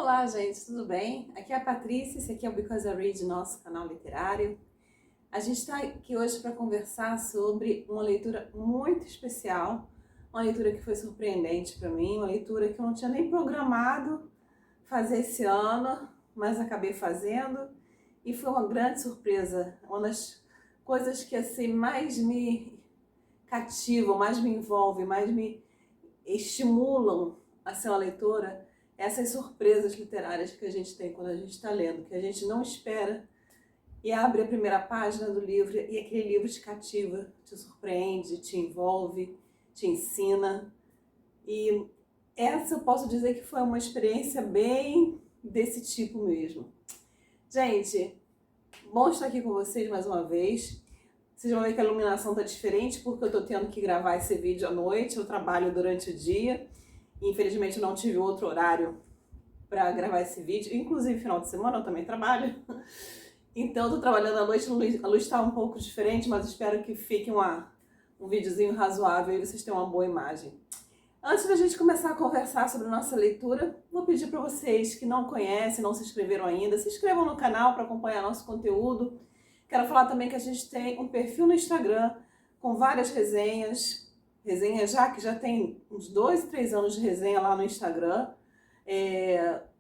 Olá, gente, tudo bem? Aqui é a Patrícia, esse aqui é o Because I Read, nosso canal literário. A gente está aqui hoje para conversar sobre uma leitura muito especial, uma leitura que foi surpreendente para mim, uma leitura que eu não tinha nem programado fazer esse ano, mas acabei fazendo e foi uma grande surpresa, uma das coisas que assim mais me cativam, mais me envolvem, mais me estimulam a ser uma leitora, essas surpresas literárias que a gente tem quando a gente está lendo, que a gente não espera e abre a primeira página do livro e aquele livro te cativa, te surpreende, te envolve, te ensina. E essa eu posso dizer que foi uma experiência bem desse tipo mesmo. Gente, bom estar aqui com vocês mais uma vez. Vocês vão ver que a iluminação está diferente porque eu estou tendo que gravar esse vídeo à noite, eu trabalho durante o dia. Infelizmente eu não tive outro horário para gravar esse vídeo, inclusive final de semana eu também trabalho. Então eu tô trabalhando à noite, a luz está um pouco diferente, mas espero que fique um videozinho razoável e vocês tenham uma boa imagem. Antes da gente começar a conversar sobre a nossa leitura, vou pedir para vocês que não conhecem, não se inscreveram ainda, se inscrevam no canal para acompanhar nosso conteúdo. Quero falar também que a gente tem um perfil no Instagram com várias resenhas que já tem uns 2, 3 anos de resenha lá no Instagram,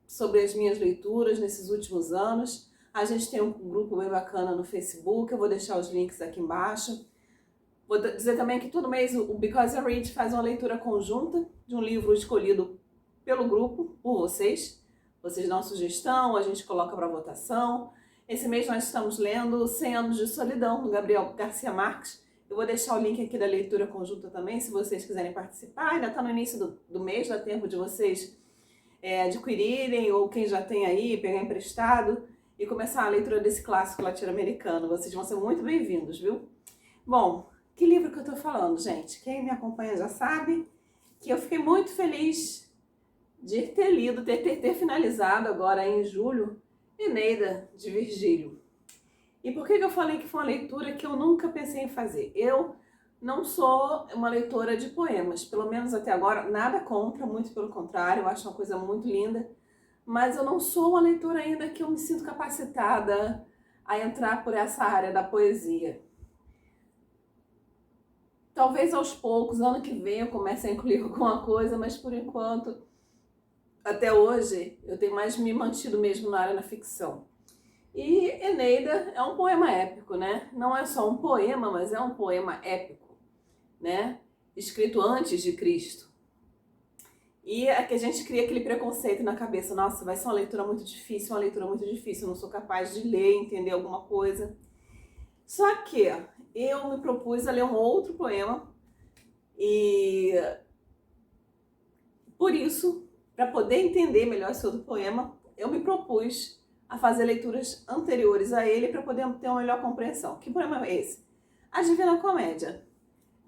sobre as minhas leituras nesses últimos anos. A gente tem um grupo bem bacana no Facebook, eu vou deixar os links aqui embaixo. Vou dizer também que todo mês o Because I Read faz uma leitura conjunta de um livro escolhido pelo grupo, por vocês. Vocês dão sugestão, a gente coloca para votação. Esse mês nós estamos lendo 100 Anos de Solidão, do Gabriel Garcia Marques. Eu vou deixar o link aqui da leitura conjunta também, se vocês quiserem participar. Ainda está no início do mês, dá tempo de vocês adquirirem, ou quem já tem aí, pegar emprestado e começar a leitura desse clássico latino-americano. Vocês vão ser muito bem-vindos, viu? Bom, que livro que eu tô falando, gente? Quem me acompanha já sabe que eu fiquei muito feliz de ter lido, ter finalizado agora em julho, Eneida, de Virgílio. E por que eu falei que foi uma leitura que eu nunca pensei em fazer? Eu não sou uma leitora de poemas, pelo menos até agora, nada contra, muito pelo contrário, eu acho uma coisa muito linda, mas eu não sou uma leitora ainda que eu me sinto capacitada a entrar por essa área da poesia. Talvez aos poucos, ano que vem, eu comece a incluir alguma coisa, mas por enquanto, até hoje, eu tenho mais me mantido mesmo na área da ficção. E Eneida é um poema épico, né? Não é só um poema, mas é um poema épico, né? Escrito antes de Cristo. E é que a gente cria aquele preconceito na cabeça, nossa, vai ser uma leitura muito difícil, eu não sou capaz de ler, entender alguma coisa. Só que eu me propus a ler um outro poema e por isso, para poder entender melhor esse outro poema, eu me propus a fazer leituras anteriores a ele para poder ter uma melhor compreensão. Que poema é esse? A Divina Comédia,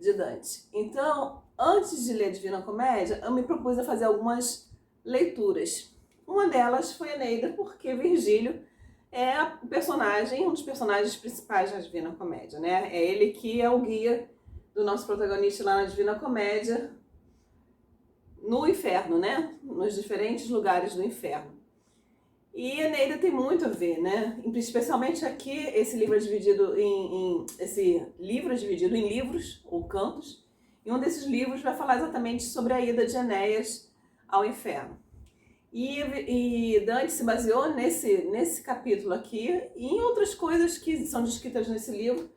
de Dante. Então, antes de ler a Divina Comédia, eu me propus a fazer algumas leituras. Uma delas foi Eneida, porque Virgílio é o personagem, um dos personagens principais da Divina Comédia, né? É ele que é o guia do nosso protagonista lá na Divina Comédia, no inferno, né? Nos diferentes lugares do inferno. E Eneida tem muito a ver, né? Especialmente aqui, esse livro é dividido em livros ou cantos, e um desses livros vai falar exatamente sobre a ida de Enéas ao inferno. E Dante se baseou nesse capítulo aqui e em outras coisas que são descritas nesse livro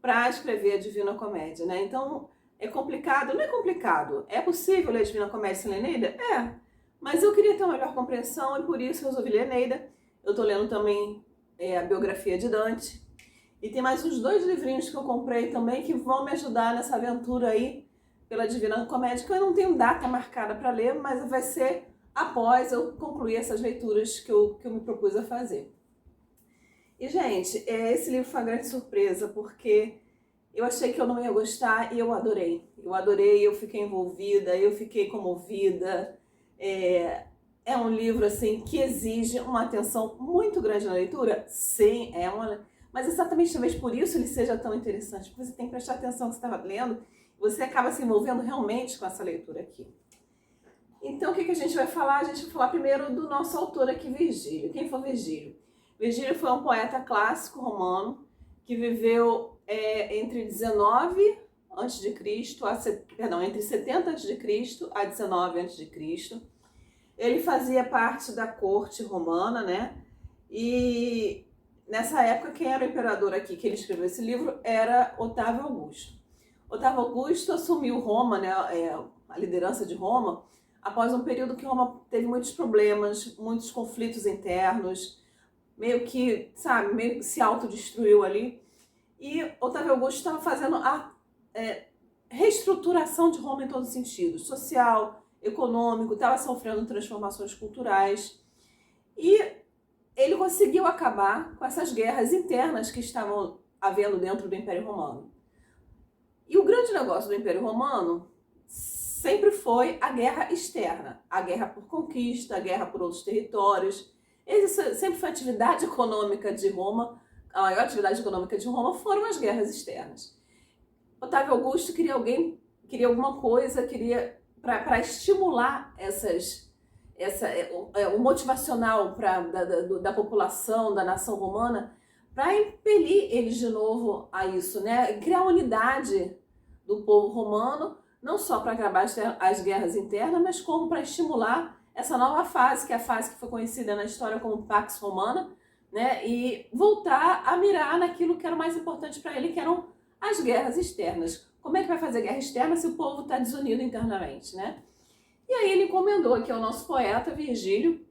para escrever a Divina Comédia, né? Então, é complicado? Não é complicado. É possível ler a Divina Comédia sem ler Eneida? É. Mas eu queria ter uma melhor compreensão e por isso eu resolvi ler Eneida. Eu estou lendo também a biografia de Dante. E tem mais uns 2 livrinhos que eu comprei também que vão me ajudar nessa aventura aí pela Divina Comédia, que eu não tenho data marcada para ler, mas vai ser após eu concluir essas leituras que eu me propus a fazer. E, gente, esse livro foi uma grande surpresa, porque eu achei que eu não ia gostar e eu adorei. Eu adorei, eu fiquei envolvida, eu fiquei comovida. É um livro assim que exige uma atenção muito grande na leitura? Sim, mas exatamente talvez por isso ele seja tão interessante, porque você tem que prestar atenção no que você está lendo, você acaba se envolvendo realmente com essa leitura aqui. Então, o que a gente vai falar? A gente vai falar primeiro do nosso autor aqui, Virgílio. Quem foi Virgílio? Virgílio foi um poeta clássico romano que viveu entre 19 a.C., entre 70 a.C. a 19 a.C. Ele fazia parte da corte romana, né? E nessa época, quem era o imperador aqui que ele escreveu esse livro era Otávio Augusto. Otávio Augusto assumiu Roma, né, a liderança de Roma, após um período que Roma teve muitos problemas, muitos conflitos internos, meio que se autodestruiu ali. E Otávio Augusto estava fazendo a reestruturação de Roma em todos os sentidos, social, econômico, estava sofrendo transformações culturais. E ele conseguiu acabar com essas guerras internas que estavam havendo dentro do Império Romano. E o grande negócio do Império Romano sempre foi a guerra externa, a guerra por conquista, a guerra por outros territórios. Essa sempre foi a atividade econômica de Roma, a maior atividade econômica de Roma foram as guerras externas. Otávio Augusto queria alguma coisa, para estimular o motivacional da população, da nação romana, para impelir eles de novo a isso, né? Criar unidade do povo romano, não só para acabar as guerras internas, mas como para estimular essa nova fase, que é a fase que foi conhecida na história como Pax Romana, né? E voltar a mirar naquilo que era mais importante para ele, que eram as guerras externas. Como é que vai fazer guerra externa se o povo está desunido internamente, né? E aí ele encomendou aqui ao nosso poeta Virgílio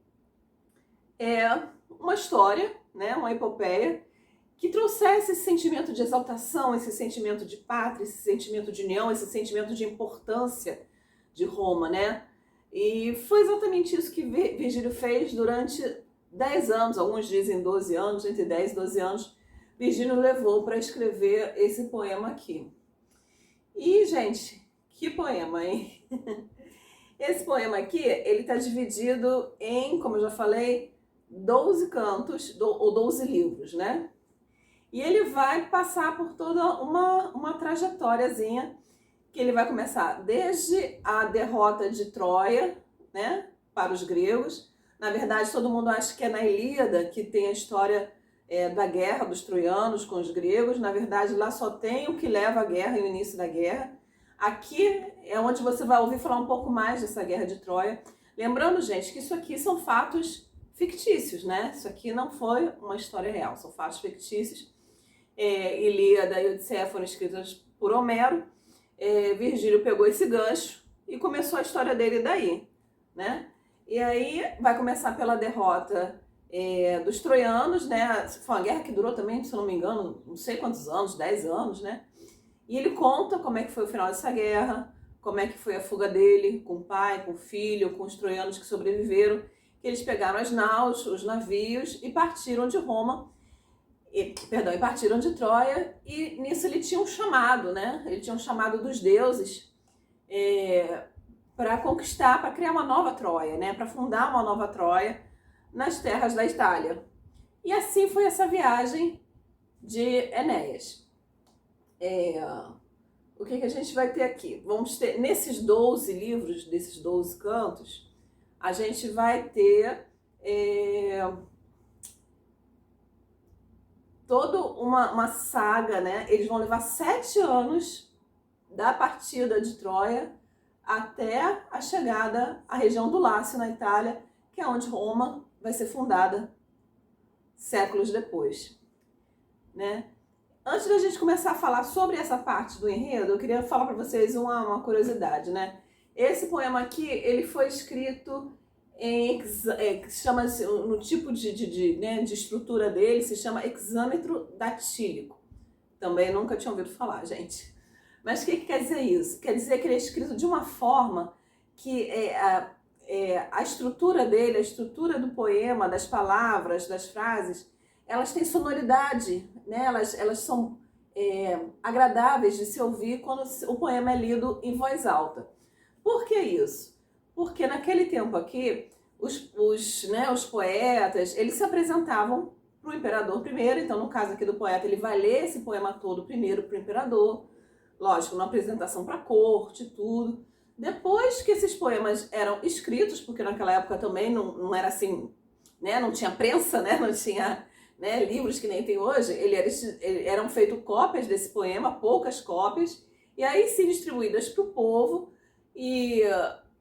uma história, né, uma epopeia, que trouxesse esse sentimento de exaltação, esse sentimento de pátria, esse sentimento de união, esse sentimento de importância de Roma, né? E foi exatamente isso que Virgílio fez durante 10 anos, alguns dizem 12 anos, entre 10 e 12 anos, Virgílio levou para escrever esse poema aqui. E, gente, que poema, hein? Esse poema aqui, ele está dividido em, como eu já falei, 12 cantos, ou 12 livros, né? E ele vai passar por toda uma trajetóriazinha, que ele vai começar desde a derrota de Troia, né, para os gregos. Na verdade, todo mundo acha que é na Ilíada que tem a história da guerra dos troianos com os gregos. Na verdade, lá só tem o que leva à guerra e o início da guerra. Aqui é onde você vai ouvir falar um pouco mais dessa guerra de Troia. Lembrando, gente, que isso aqui são fatos fictícios, né? Isso aqui não foi uma história real, são fatos fictícios. Ilíada e Odisseia foram escritas por Homero. Virgílio pegou esse gancho e começou a história dele daí, né? E aí vai começar pela derrota dos troianos, né? Foi uma guerra que durou também, se não me engano, não sei quantos anos, 10 anos, né? E ele conta como é que foi o final dessa guerra, como é que foi a fuga dele com o pai, com o filho, com os troianos que sobreviveram, que eles pegaram as naus, os navios e partiram de Roma, e partiram de Troia, e nisso ele tinha um chamado, né? Ele tinha um chamado dos deuses para conquistar, para criar uma nova Troia, né? Para fundar uma nova Troia nas terras da Itália. E assim foi essa viagem de Enéas. O que a gente vai ter aqui? Vamos ter, nesses 12 livros, desses 12 cantos, a gente vai ter toda uma saga, né? Eles vão levar 7 anos da partida de Troia até a chegada à região do Lácio, na Itália, que é onde Roma vai ser fundada séculos depois, né? Antes da gente começar a falar sobre essa parte do enredo, eu queria falar para vocês uma curiosidade, né? Esse poema aqui, ele foi escrito que chama-se, no tipo de estrutura dele, se chama hexâmetro datílico. Também nunca tinha ouvido falar, gente. Mas o que quer dizer isso? Quer dizer que ele é escrito de uma forma que a estrutura dele, a estrutura do poema, das palavras, das frases, elas têm sonoridade, né? Elas são agradáveis de se ouvir quando o poema é lido em voz alta. Por que isso? Porque naquele tempo aqui, os poetas, eles se apresentavam para o imperador primeiro. Então, no caso aqui do poeta, ele vai ler esse poema todo primeiro para o imperador. Lógico, uma apresentação para a corte, tudo. Depois que esses poemas eram escritos, porque naquela época também não era assim, né? Não tinha prensa, né? Não tinha, né, livros que nem tem hoje. Eram feitas cópias desse poema, poucas cópias, e aí sim distribuídas para o povo e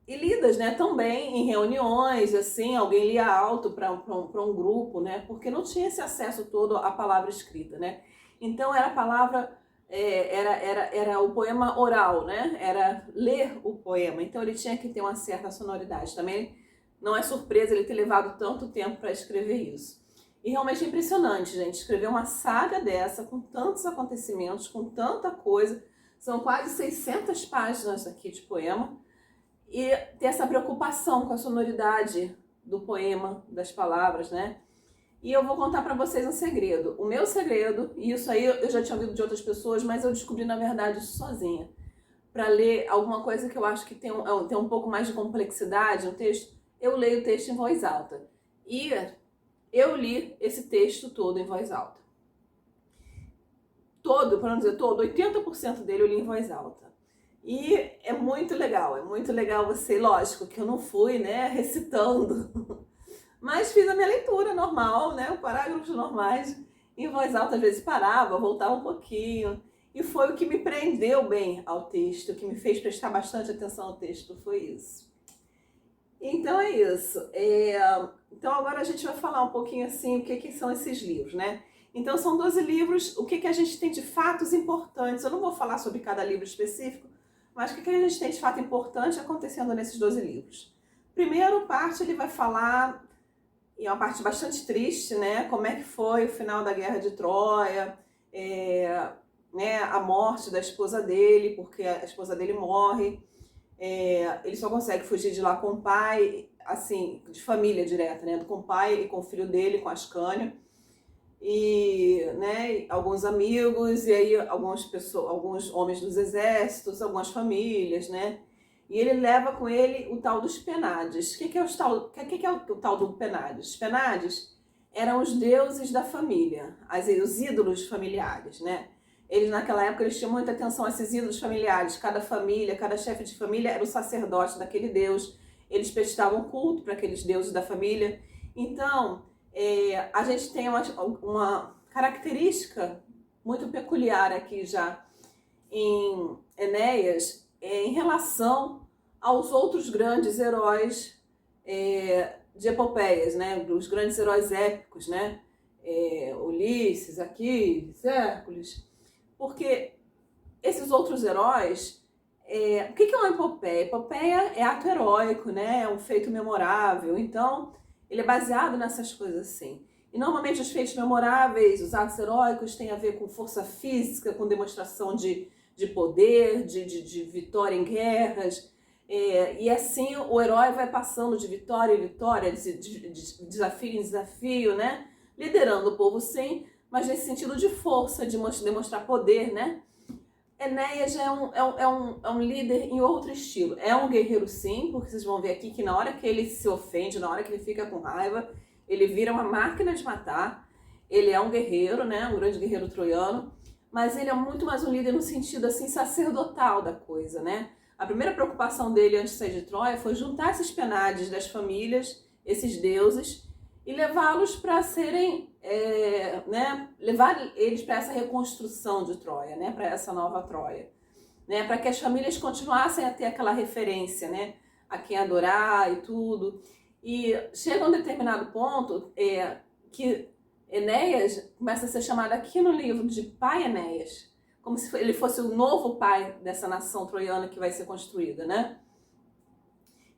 lidas, né, também em reuniões, assim, alguém lia alto para um grupo, né? Porque não tinha esse acesso todo à palavra escrita, né? Então era a palavra era o poema oral, né? Era ler o poema. Então ele tinha que ter uma certa sonoridade. Também não é surpresa ele ter levado tanto tempo para escrever isso. E realmente é impressionante, gente, escrever uma saga dessa, com tantos acontecimentos, com tanta coisa. São quase 600 páginas aqui de poema. E ter essa preocupação com a sonoridade do poema, das palavras, né? E eu vou contar para vocês um segredo. O meu segredo, e isso aí eu já tinha ouvido de outras pessoas, mas eu descobri na verdade isso sozinha. Para ler alguma coisa que eu acho que tem um pouco mais de complexidade no texto, eu leio o texto em voz alta. E eu li esse texto todo em voz alta. Todo, para não dizer todo, 80% dele eu li em voz alta. E é muito legal você, lógico que eu não fui, né, recitando, mas fiz a minha leitura normal, né, parágrafos normais, em voz alta, às vezes parava, voltava um pouquinho, e foi o que me prendeu bem ao texto, o que me fez prestar bastante atenção ao texto, foi isso. Então é isso. Então agora a gente vai falar um pouquinho assim, o que são esses livros, né? Então são 12 livros, o que a gente tem de fatos importantes, eu não vou falar sobre cada livro específico, mas o que a gente tem de fato importante acontecendo nesses 12 livros? Primeiro parte ele vai falar, e é uma parte bastante triste, né? Como é que foi o final da Guerra de Troia, né? A morte da esposa dele, porque a esposa dele morre. Ele só consegue fugir de lá com o pai, assim, de família direta, né? Com o pai e com o filho dele, com Ascânio. E, né, alguns amigos, e aí alguns homens dos exércitos, algumas famílias, né? E ele leva com ele o tal dos Penades. O que é o tal do Penades? Os Penades eram os deuses da família, os ídolos familiares, né? Eles, naquela época, eles tinham muita atenção a esses ídolos familiares. Cada família, cada chefe de família era o sacerdote daquele deus. Eles prestavam culto para aqueles deuses da família. Então, a gente tem uma característica muito peculiar aqui já em Enéas em relação aos outros grandes heróis de epopeias, né? Os grandes heróis épicos, né? Ulisses, Aquiles, Hércules. Porque esses outros heróis, o que é uma epopeia? Epopeia é ato heróico, né? É um feito memorável. Então, ele é baseado nessas coisas assim. E normalmente os feitos memoráveis, os atos heróicos, têm a ver com força física, com demonstração de poder, de vitória em guerras. E assim o herói vai passando de vitória em vitória, de desafio em desafio, né? Liderando o povo sim, mas nesse sentido de força, de demonstrar poder, né? Enéas é um líder em outro estilo. É um guerreiro sim, porque vocês vão ver aqui que na hora que ele se ofende, na hora que ele fica com raiva, ele vira uma máquina de matar. Ele é um guerreiro, né? Um grande guerreiro troiano, mas ele é muito mais um líder no sentido assim sacerdotal da coisa, né? A primeira preocupação dele antes de sair de Troia foi juntar esses penades das famílias, esses deuses, e levá-los para serem, né, levar eles para essa reconstrução de Troia, né, para essa nova Troia, né, para que as famílias continuassem a ter aquela referência, né, a quem adorar e tudo. E chega a um determinado ponto que Enéas começa a ser chamado aqui no livro de pai Enéas, como se ele fosse o novo pai dessa nação troiana que vai ser construída, né?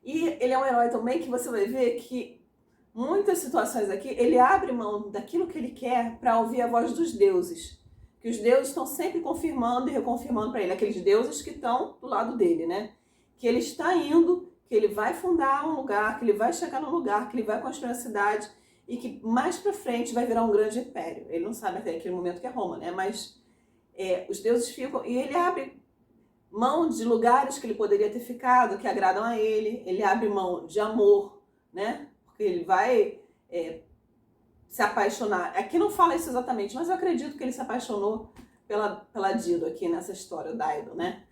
E ele é um herói também que você vai ver que muitas situações aqui, ele abre mão daquilo que ele quer para ouvir a voz dos deuses. Que os deuses estão sempre confirmando e reconfirmando para ele, aqueles deuses que estão do lado dele, né? Que ele está indo, que ele vai fundar um lugar, que ele vai chegar num lugar, que ele vai construir uma cidade e que mais para frente vai virar um grande império. Ele não sabe até aquele momento que é Roma, né? Mas os deuses ficam... E ele abre mão de lugares que ele poderia ter ficado, que agradam a ele. Ele abre mão de amor, né? Porque ele vai se apaixonar. Aqui não fala isso exatamente, mas eu acredito que ele se apaixonou pela Dido aqui nessa história, Dido, né?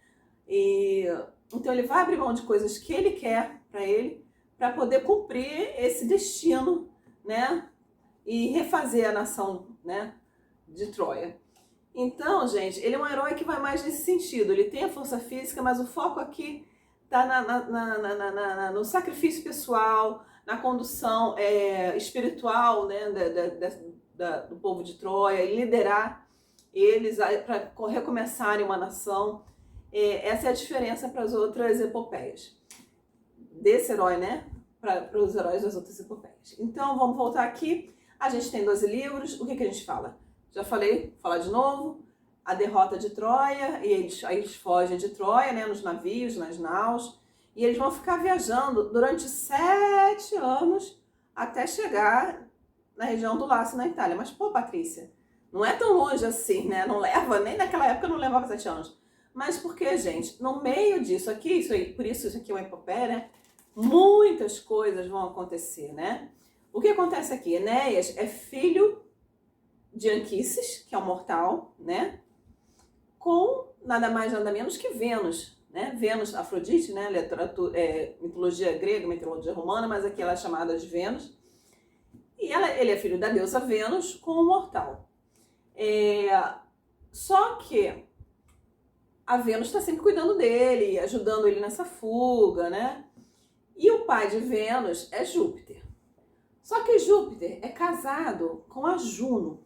E Então ele vai abrir mão de coisas que ele quer para ele, para poder cumprir esse destino, né? E refazer a nação, né, de Troia. Então, gente, ele é um herói que vai mais nesse sentido. Ele tem a força física, mas o foco aqui está no sacrifício pessoal, na condução espiritual, né, do povo de Troia, e liderar eles para recomeçarem uma nação. Essa é a diferença para as outras epopeias. Desse herói, né, para os heróis das outras epopeias. Então, vamos voltar aqui. A gente tem 12 livros. O que a gente fala? Já falei, vou falar de novo. A derrota de Troia, e aí eles fogem de Troia, né, nos navios, nas naus, e eles vão ficar viajando durante 7 anos até chegar na região do Lácio, na Itália. Mas, pô, Patrícia, não é tão longe assim, né? Não leva, nem naquela época não levava 7 anos. Mas porque, gente, no meio disso aqui, por isso aqui é uma epopeia, né? Muitas coisas vão acontecer, né? O que acontece aqui? Enéas é filho de Anquises, que é um mortal, né? Com nada mais, nada menos que Vênus, né? Vênus, Afrodite, né? Mitologia grega, mitologia romana, mas aqui ela é chamada de Vênus. E ele é filho da deusa Vênus com um mortal. Só que a Vênus está sempre cuidando dele, ajudando ele nessa fuga, né? E o pai de Vênus é Júpiter. Só que Júpiter é casado com a Juno.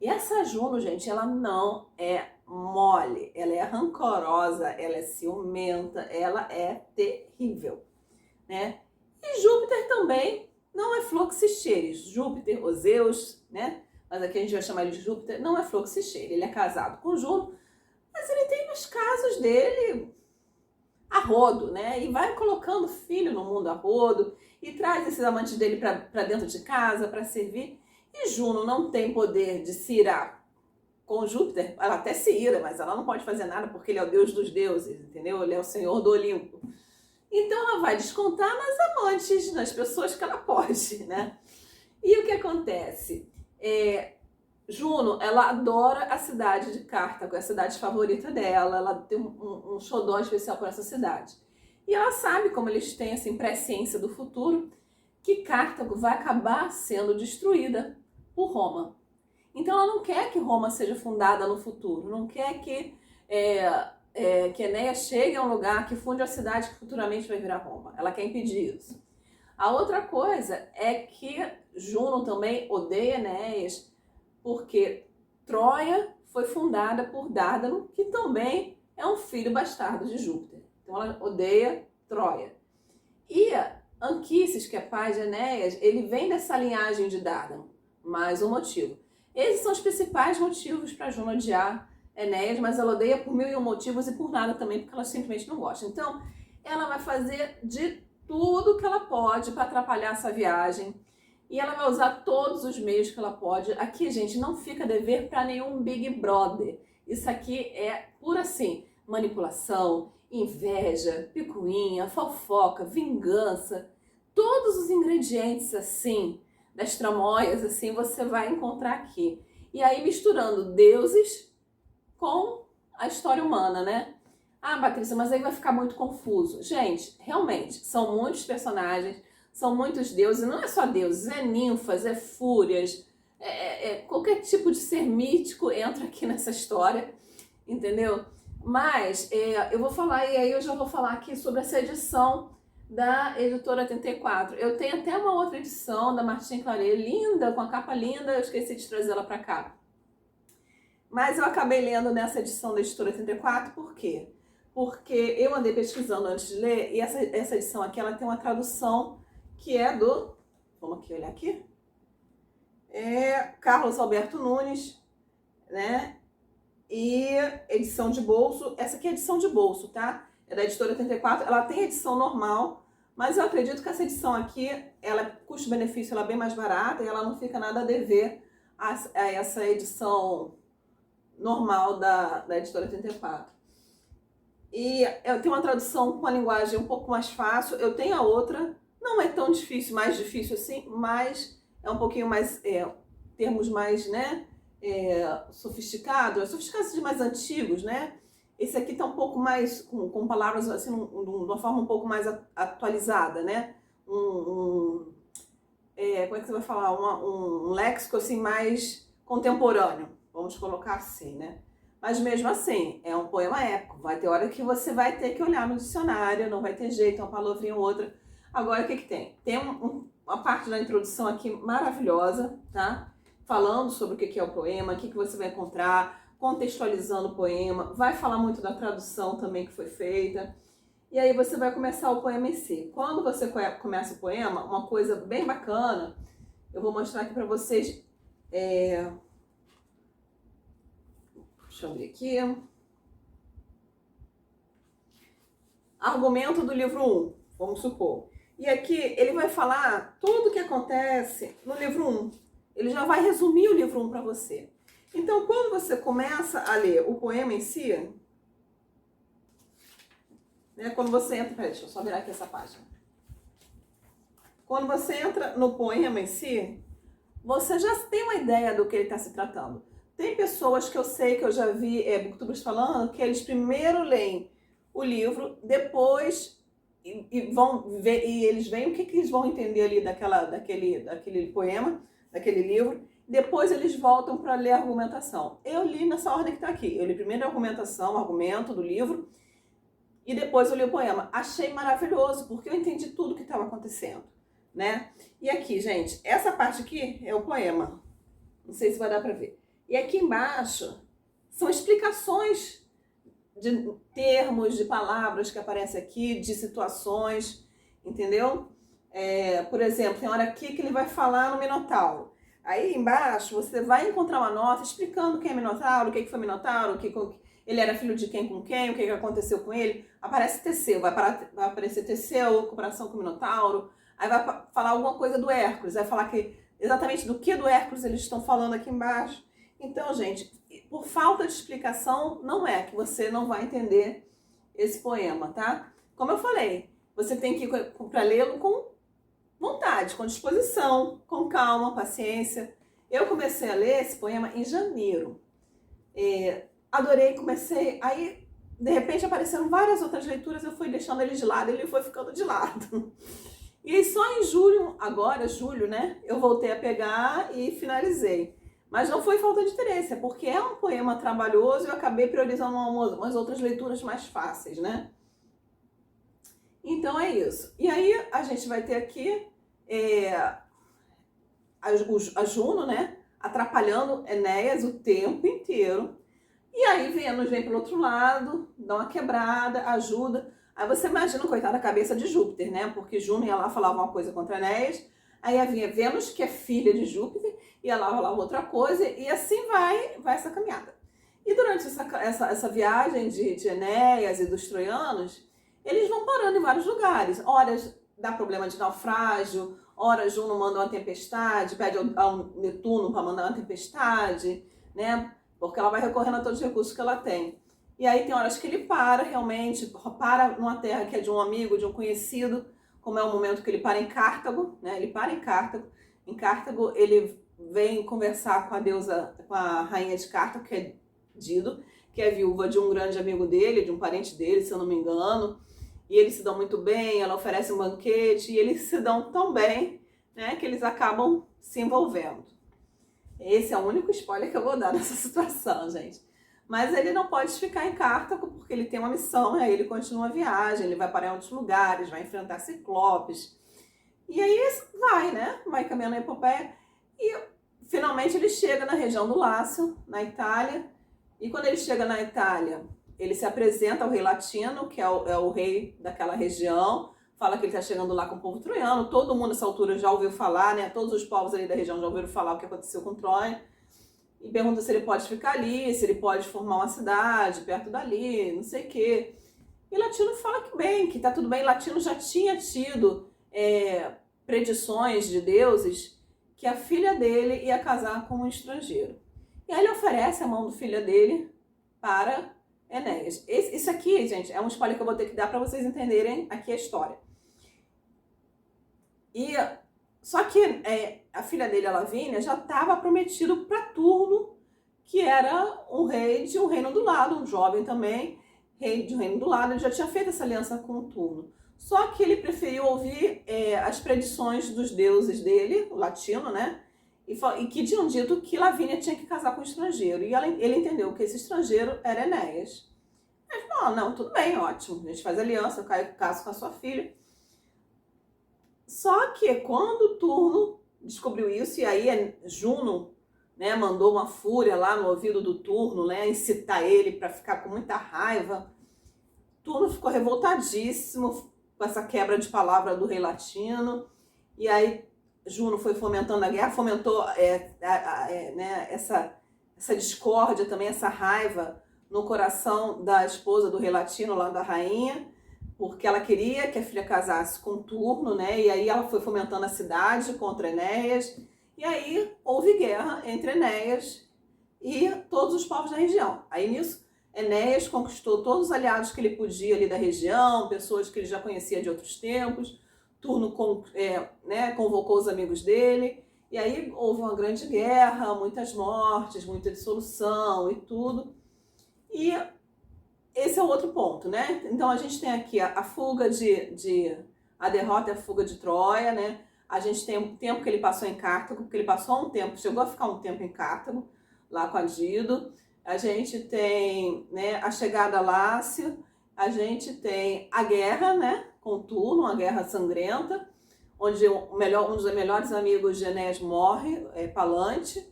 E essa Juno, gente, ela não é mole, ela é rancorosa, ela é ciumenta, ela é terrível, né? E Júpiter também não é flor que se cheire. Júpiter, ou Zeus, né? Mas aqui a gente vai chamar ele de Júpiter, não é flor que se cheire. Ele é casado com Juno, mas ele tem os casos dele a rodo, né? E vai colocando filho no mundo a rodo e traz esses amantes dele para dentro de casa para servir. E Juno não tem poder de se irar com Júpiter, ela até se ira, mas ela não pode fazer nada porque ele é o deus dos deuses, entendeu? Ele é o senhor do Olimpo. Então ela vai descontar nas amantes, nas pessoas que ela pode, né? E o que acontece? Juno, ela adora a cidade de Cartago, é a cidade favorita dela, ela tem um xodó especial por essa cidade. E ela sabe, como eles têm assim, presciência do futuro, que Cartago vai acabar sendo destruída por Roma. Então ela não quer que Roma seja fundada no futuro, não quer que Enéas chegue a um lugar que funde a cidade que futuramente vai virar Roma. Ela quer impedir isso. A outra coisa é que Juno também odeia Enéas porque Troia foi fundada por Dárdano, que também é um filho bastardo de Júpiter. Então ela odeia Troia. E Anquises, que é pai de Enéas, ele vem dessa linhagem de Dárdano. Mais um motivo. Esses são os principais motivos para Juno odiar Enéas, mas ela odeia por 1001 motivos e por nada também, porque ela simplesmente não gosta. Então, ela vai fazer de tudo que ela pode para atrapalhar essa viagem. E ela vai usar todos os meios que ela pode. Aqui, gente, não fica dever para nenhum Big Brother. Isso aqui é pura, assim, manipulação, inveja, picuinha, fofoca, vingança. Todos os ingredientes, assim, das tramóias, assim, você vai encontrar aqui. E aí misturando deuses com a história humana, né? Ah, Patrícia, mas aí vai ficar muito confuso. Gente, realmente, são muitos personagens, são muitos deuses, não é só deuses, é ninfas, é fúrias, qualquer tipo de ser mítico entra aqui nessa história, entendeu? Mas eu vou falar, e aí eu já vou falar aqui sobre essa edição da Editora 84. Eu tenho até uma outra edição da Martin Claret, linda, com a capa linda, eu esqueci de trazê-la para cá. Mas eu acabei lendo nessa edição da Editora 84, por quê? Porque eu andei pesquisando antes de ler, e essa edição aqui, ela tem uma tradução que é do... Vamos aqui olhar aqui. Carlos Alberto Nunes, né? E edição de bolso. Essa aqui é edição de bolso, tá? É da Editora 84, ela tem edição normal, mas eu acredito que essa edição aqui, ela custo-benefício, ela é bem mais barata e ela não fica nada a dever a essa edição normal da Editora 84. E eu tenho uma tradução com uma linguagem um pouco mais fácil, eu tenho a outra, não é tão difícil, mais difícil assim, mas é um pouquinho mais, termos mais, né, sofisticados de mais antigos, né? Esse aqui tá um pouco mais, com palavras assim, de uma forma um pouco mais atualizada, né? Como é que você vai falar? Um léxico assim mais contemporâneo, vamos colocar assim, né? Mas mesmo assim, é um poema épico. Vai ter hora que você vai ter que olhar no dicionário, não vai ter jeito, uma palavrinha ou outra. Agora, o que que tem? Tem uma parte da introdução aqui maravilhosa, tá? Falando sobre o que que é o poema, o que que você vai encontrar, contextualizando o poema. Vai falar muito da tradução também que foi feita. E aí você vai começar o poema em si. Quando você começa o poema, uma coisa bem bacana, eu vou mostrar aqui para vocês. Deixa eu abrir aqui. Argumento do livro 1, vamos supor. E aqui ele vai falar tudo o que acontece no livro 1. Ele já vai resumir o livro 1 para você. Então, quando você começa a ler o poema em si, né, quando você entra... Peraí, deixa eu só virar aqui essa página. Quando você entra no poema em si, você já tem uma ideia do que ele está se tratando. Tem pessoas que eu sei, que eu já vi booktubers falando, que eles primeiro leem o livro, depois vão ver, e eles veem o que eles vão entender ali daquele poema, daquele livro, depois eles voltam para ler a argumentação. Eu li nessa ordem que está aqui. Eu li primeiro a argumentação, o argumento do livro, e depois eu li o poema. Achei maravilhoso, porque eu entendi tudo o que estava acontecendo, né? E aqui, gente, essa parte aqui é o poema. Não sei se vai dar para ver. E aqui embaixo são explicações de termos, de palavras que aparecem aqui, de situações, entendeu? Por exemplo, tem hora aqui que ele vai falar no Minotauro. Aí embaixo você vai encontrar uma nota explicando quem é Minotauro, o que foi Minotauro, ele era filho de quem com quem, o que aconteceu com ele. Aparece Teseu, vai aparecer Teseu, comparação com o Minotauro. Aí vai falar alguma coisa do Hércules, vai falar exatamente do que do Hércules eles estão falando aqui embaixo. Então, gente, por falta de explicação, não é que você não vai entender esse poema, tá? Como eu falei, você tem que ir para lê-lo com vontade, com disposição, com calma, paciência. Eu comecei a ler esse poema em janeiro. Adorei, comecei, aí de repente apareceram várias outras leituras, eu fui deixando ele de lado, ele foi ficando de lado. E aí só em julho, agora, julho, né, eu voltei a pegar e finalizei. Mas não foi falta de interesse, é porque é um poema trabalhoso e eu acabei priorizando umas outras leituras mais fáceis, né? Então é isso. E aí a gente vai ter aqui a Juno, né, atrapalhando Enéas o tempo inteiro. E aí Vênus vem pelo outro lado, dá uma quebrada, ajuda. Aí você imagina, coitada, a cabeça de Júpiter, né? Porque Juno ia lá falar uma coisa contra Enéas, aí vinha Vênus, que é filha de Júpiter, ia lá falar outra coisa, e assim vai essa caminhada. E durante essa viagem de Enéas e dos troianos, eles vão parando em vários lugares. Horas dá problema de naufrágio, horas Juno manda uma tempestade, pede ao Netuno para mandar uma tempestade, né? Porque ela vai recorrendo a todos os recursos que ela tem. E aí tem horas que ele para realmente, para numa terra que é de um amigo, de um conhecido, como é o momento que ele para em Cartago, né? Ele para em Cartago. Em Cartago ele vem conversar com a deusa, com a rainha de Cartago, que é Dido, que é viúva de um grande amigo dele, de um parente dele, se eu não me engano. E eles se dão muito bem, ela oferece um banquete, e eles se dão tão bem, né, que eles acabam se envolvendo. Esse é o único spoiler que eu vou dar nessa situação, gente. Mas ele não pode ficar em Cartago porque ele tem uma missão, aí ele continua a viagem, ele vai para em outros lugares, vai enfrentar ciclopes. E aí vai, né? Vai caminhando a epopeia. E finalmente ele chega na região do Lácio, na Itália. E quando ele chega na Itália, ele se apresenta ao rei Latino, que é o rei daquela região. Fala que ele está chegando lá com o povo troiano. Todo mundo nessa altura já ouviu falar, né? Todos os povos ali da região já ouviram falar o que aconteceu com Troia. E pergunta se ele pode ficar ali, se ele pode formar uma cidade perto dali, não sei o quê. E Latino fala que bem, que tá tudo bem. Latino já tinha tido predições de deuses que a filha dele ia casar com um estrangeiro. E aí ele oferece a mão do filho dele para Enéas. Isso aqui, gente, é um spoiler que eu vou ter que dar para vocês entenderem aqui a história. Só que a filha dele, a Lavínia, já estava prometido para Turno, que era um rei de um reino do lado, um jovem também. rei de um reino do lado, ele já tinha feito essa aliança com o Turno. Só que ele preferiu ouvir as predições dos deuses dele, o latino, né? E que tinham dito que Lavínia tinha que casar com um estrangeiro. E ele entendeu que esse estrangeiro era Enéas. Ele falou, não, tudo bem, ótimo, a gente faz aliança, eu caso com a sua filha. Só que quando Turno descobriu isso, e aí Juno, né, mandou uma fúria lá no ouvido do Turno, né, incitar ele para ficar com muita raiva. Turno ficou revoltadíssimo com essa quebra de palavra do rei latino, e aí Juno foi fomentando a guerra, fomentou né, essa discórdia também, essa raiva no coração da esposa do rei latino, lá da rainha, porque ela queria que a filha casasse com Turno, né? E aí ela foi fomentando a cidade contra Enéas, e aí houve guerra entre Enéas e todos os povos da região. Aí nisso, Enéas conquistou todos os aliados que ele podia ali da região, pessoas que ele já conhecia de outros tempos. Turno convocou os amigos dele, e aí houve uma grande guerra, muitas mortes, muita dissolução e tudo. E esse é o outro ponto, né? Então a gente tem aqui a fuga a derrota e a fuga de Troia, né? A gente tem o tempo que ele passou em Cartago, porque ele passou um tempo, chegou a ficar um tempo em Cartago, lá com a Dido. A gente tem, né, a chegada a Lácio, a gente tem a guerra, né, com Turno, uma guerra sangrenta, onde um dos melhores amigos de Enéas morre, Palante.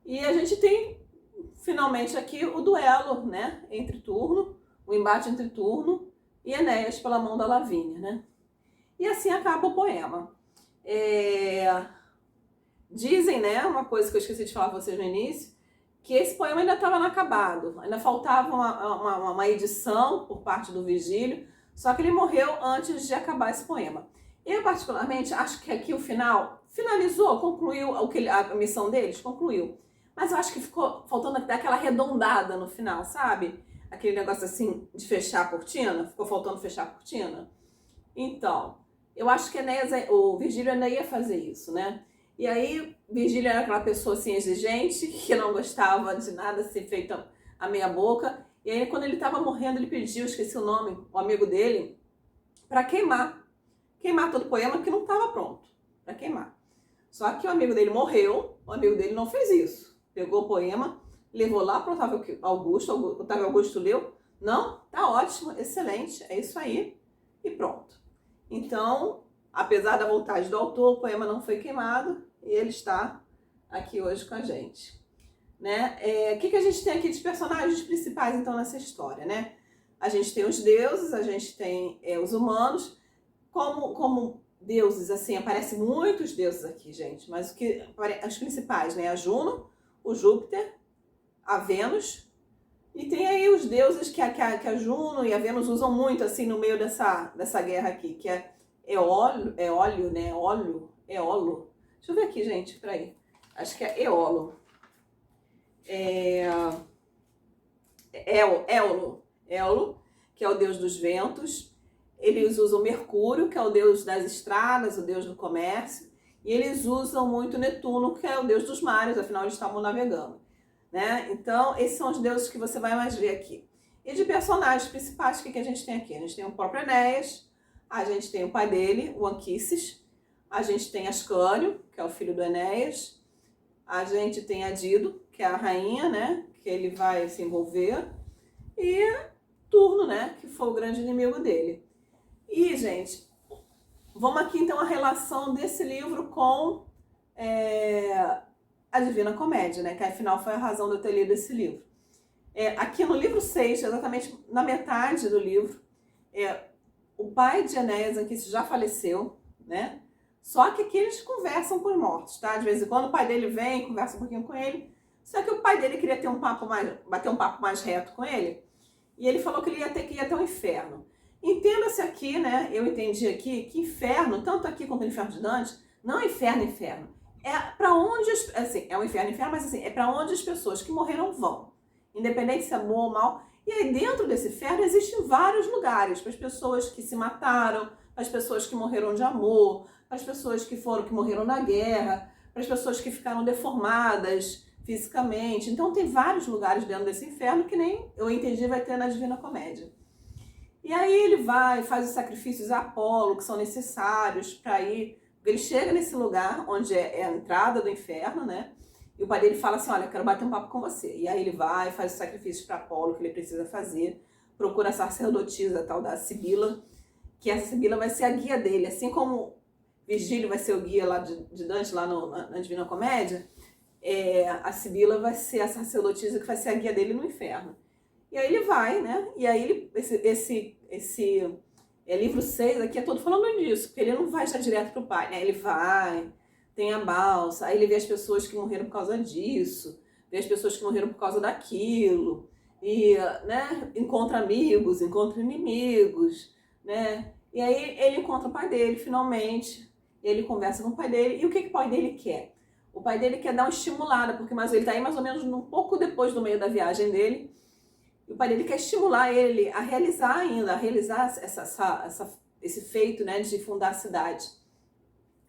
E a gente tem finalmente aqui o duelo, né, entre Turno, o embate entre Turno e Enéas pela mão da Lavínia, né? E assim acaba o poema. Dizem, né, uma coisa que eu esqueci de falar para vocês no início, que esse poema ainda estava inacabado, ainda faltava uma edição por parte do Virgílio, só que ele morreu antes de acabar esse poema. Eu, particularmente, acho que aqui o final finalizou, concluiu a missão deles, concluiu. Mas eu acho que ficou faltando dar aquela arredondada no final, sabe? Aquele negócio assim de fechar a cortina, ficou faltando fechar a cortina. Então, eu acho que o Virgílio ainda ia fazer isso, né? E aí, Virgílio era aquela pessoa assim exigente, que não gostava de nada ser feito a meia boca. E aí, quando ele estava morrendo, ele pediu, esqueci o nome, o amigo dele, para queimar todo o poema, que não estava pronto, para queimar. Só que o amigo dele morreu, o amigo dele não fez isso. Pegou o poema, levou lá para o Otávio Augusto leu. Não, tá ótimo, excelente, é isso aí, e pronto. Então, apesar da vontade do autor, o poema não foi queimado e ele está aqui hoje com a gente. Né? O que a gente tem aqui de personagens principais, então, nessa história, né? A gente tem os deuses, a gente tem os humanos. Como deuses, assim, aparecem muitos deuses aqui, gente, mas os principais, né? A Juno, o Júpiter, a Vênus, e tem aí os deuses que a Juno e a Vênus usam muito, assim, no meio dessa guerra aqui, que é Eolo, né? Eolo. Deixa eu ver aqui, gente, peraí. Acho que é Eolo. Eolo, que é o deus dos ventos. Eles usam Mercúrio, que é o deus das estradas, o deus do comércio. E eles usam muito Netuno, que é o deus dos mares, afinal eles estavam navegando. Né? Então, esses são os deuses que você vai mais ver aqui. E de personagens principais, o que a gente tem aqui? A gente tem o próprio Enéas, a gente tem o pai dele, o Anquises, a gente tem Ascânio, que é o filho do Enéas, a gente tem a Dido, que é a rainha, né? Que ele vai se envolver, e Turno, né? Que foi o grande inimigo dele. E, gente, vamos aqui então a relação desse livro com a Divina Comédia, né? Que afinal foi a razão de eu ter lido esse livro. Aqui no livro 6, exatamente na metade do livro, o pai de Enéas, que já faleceu, né? Só que aqui eles conversam com os mortos, tá? De vez em quando o pai dele vem, conversa um pouquinho com ele. Só que o pai dele queria bater um papo mais reto com ele. E ele falou que ele ia ter que ir até o inferno. Entenda-se aqui, né? Eu entendi aqui que inferno, tanto aqui quanto no inferno de Dante, não é inferno. É para onde, assim, é um inferno, mas assim, é para onde as pessoas que morreram vão. Independente se é bom ou mal. E aí dentro desse inferno existem vários lugares para as pessoas que se mataram, para as pessoas que morreram de amor, para as pessoas que morreram na guerra, para as pessoas que ficaram deformadas, fisicamente. Então tem vários lugares dentro desse inferno que nem eu entendi vai ter na Divina Comédia. E aí ele vai, faz os sacrifícios a Apolo que são necessários para ir. Ele chega nesse lugar onde é a entrada do inferno, né? E o pai dele fala assim, olha, eu quero bater um papo com você. E aí ele vai, faz os sacrifícios para Apolo que ele precisa fazer, procura a sacerdotisa, a tal da Sibila, que essa Sibila vai ser a guia dele, assim como Virgílio vai ser o guia lá de Dante, lá na Divina Comédia, a Sibila vai ser a sacerdotisa que vai ser a guia dele no inferno. E aí ele vai, né? E aí esse livro 6 aqui é todo falando disso, porque ele não vai já direto pro pai, né? Ele vai, tem a balsa, aí ele vê as pessoas que morreram por causa disso, vê as pessoas que morreram por causa daquilo, e, né, encontra amigos, encontra inimigos, né? E aí ele encontra o pai dele, finalmente, ele conversa com o pai dele, e o que o pai dele quer? O pai dele quer dar uma estimulada, porque ele está aí mais ou menos um pouco depois do meio da viagem dele, e o pai dele quer estimular ele a realizar ainda, a realizar esse feito, né, de fundar a cidade.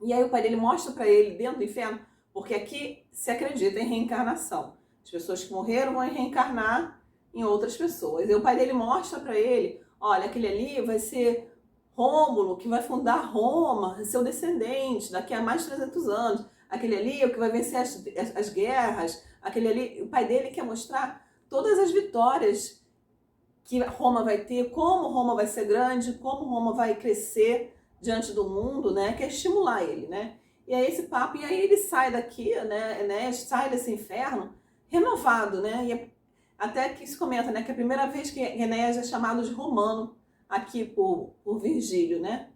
E aí o pai dele mostra para ele dentro do inferno, porque aqui se acredita em reencarnação. As pessoas que morreram vão reencarnar em outras pessoas. E o pai dele mostra para ele, olha, aquele ali vai ser Rômulo, que vai fundar Roma, seu descendente, daqui a mais de 300 anos. Aquele ali é o que vai vencer as guerras. Aquele ali, o pai dele quer mostrar todas as vitórias que Roma vai ter, como Roma vai ser grande, como Roma vai crescer diante do mundo, né? Quer estimular ele, né? E aí esse papo, e aí ele sai daqui, né? Sai desse inferno renovado, né? E até que se comenta, né? Que é a primeira vez que Enéas é chamado de romano aqui por Virgílio, né?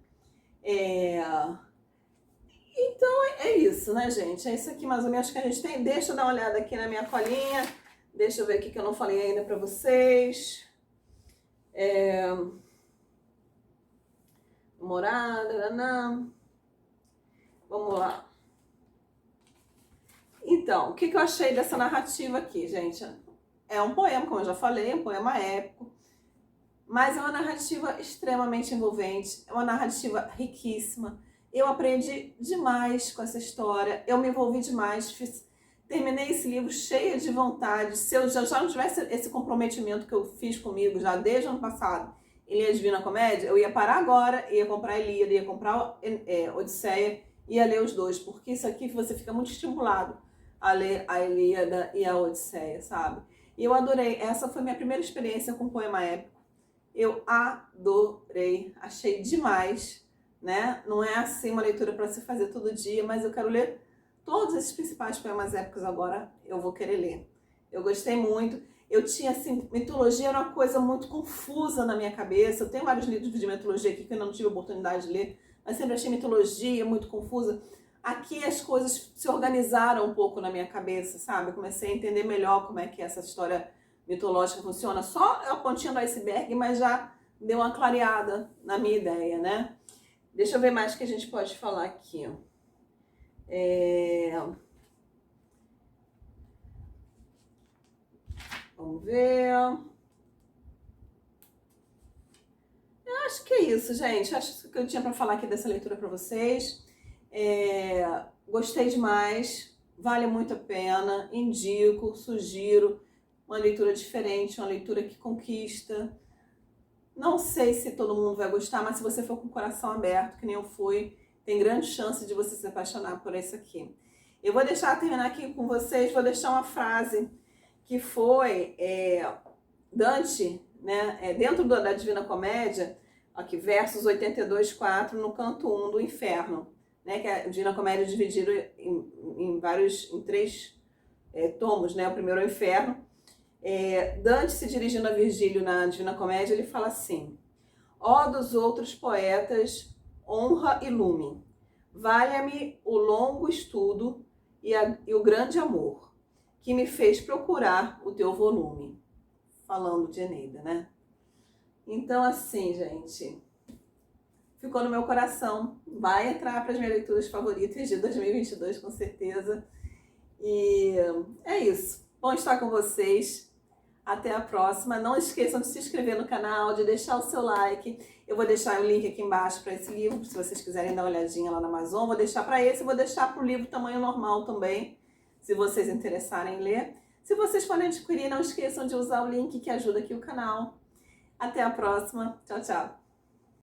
Então é isso, né, gente? É isso aqui mais ou menos que a gente tem. Deixa eu dar uma olhada aqui na minha colinha. Deixa eu ver o que eu não falei ainda para vocês. Morada, não. Vamos lá. Então, o que eu achei dessa narrativa aqui, gente? É um poema, como eu já falei, um poema épico. Mas é uma narrativa extremamente envolvente. É uma narrativa riquíssima. Eu aprendi demais com essa história. Eu me envolvi demais. Terminei esse livro cheia de vontade. Se eu já não tivesse esse comprometimento que eu fiz comigo já desde o ano passado em ler a Divina Comédia, eu ia parar agora, ia comprar a Ilíada, ia comprar Odisseia, ia ler os dois, porque isso aqui você fica muito estimulado a ler a Ilíada e a Odisseia, sabe? E eu adorei. Essa foi minha primeira experiência com poema épico. Eu adorei, achei demais, né? Não é assim uma leitura para se fazer todo dia, mas eu quero ler todos esses principais poemas épicos agora, eu vou querer ler. Eu gostei muito. Eu tinha, assim, mitologia era uma coisa muito confusa na minha cabeça. Eu tenho vários livros de mitologia aqui que eu não tive oportunidade de ler, mas sempre achei mitologia muito confusa. Aqui as coisas se organizaram um pouco na minha cabeça, sabe? Eu comecei a entender melhor como é que essa história mitológica funciona. Só a pontinha do iceberg, mas já deu uma clareada na minha ideia, né? Deixa eu ver mais o que a gente pode falar aqui. Vamos ver. Eu acho que é isso, gente. Acho que eu tinha para falar aqui dessa leitura para vocês. Gostei demais. Vale muito a pena. Indico, sugiro. Uma leitura diferente, uma leitura que conquista. Não sei se todo mundo vai gostar, mas se você for com o coração aberto, que nem eu fui, tem grande chance de você se apaixonar por isso aqui. Eu vou terminar aqui com vocês, vou deixar uma frase que foi Dante, né, dentro da Divina Comédia, aqui, versos 82:4, no canto 1 do Inferno, né, que a Divina Comédia é dividida em 3 tomos, né, o primeiro é o Inferno. Dante, se dirigindo a Virgílio na Divina Comédia, ele fala assim: ó dos outros poetas, honra e lume, valha-me o longo estudo e o grande amor, que me fez procurar o teu volume. Falando de Eneida, né? Então, assim, gente, ficou no meu coração. Vai entrar para as minhas leituras favoritas de 2022, com certeza. E é isso. Bom estar com vocês. Até a próxima. Não esqueçam de se inscrever no canal, de deixar o seu like. Eu vou deixar o link aqui embaixo para esse livro, se vocês quiserem dar uma olhadinha lá na Amazon. Vou deixar para esse, vou deixar para o livro tamanho normal também, se vocês interessarem em ler. Se vocês forem adquirir, não esqueçam de usar o link que ajuda aqui o canal. Até a próxima. Tchau, tchau.